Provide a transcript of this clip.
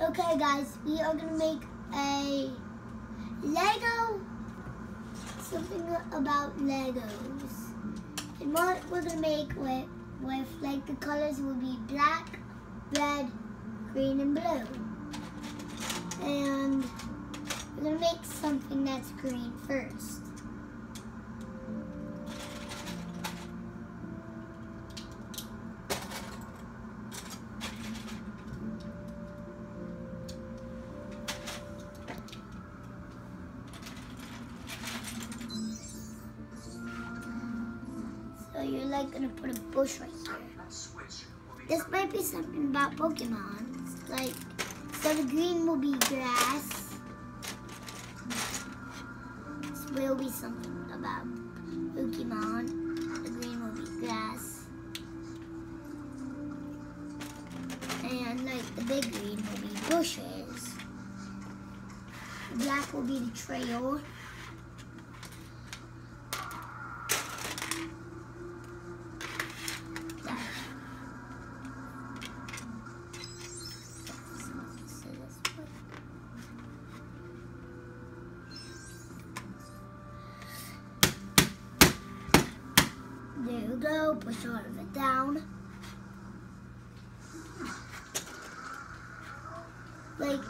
Okay guys, we are gonna make a Lego, something about Legos. And what we're gonna make with like the colors will be black, red, green, and blue. And we're gonna make something that's green first. So you're like gonna put a bush right here. This might be something about Pokemon. Like, so the green will be grass. This will be something about Pokemon. The green will be grass. And like the big green will be bushes. The black will be the trail. There you go, push all of it down. Like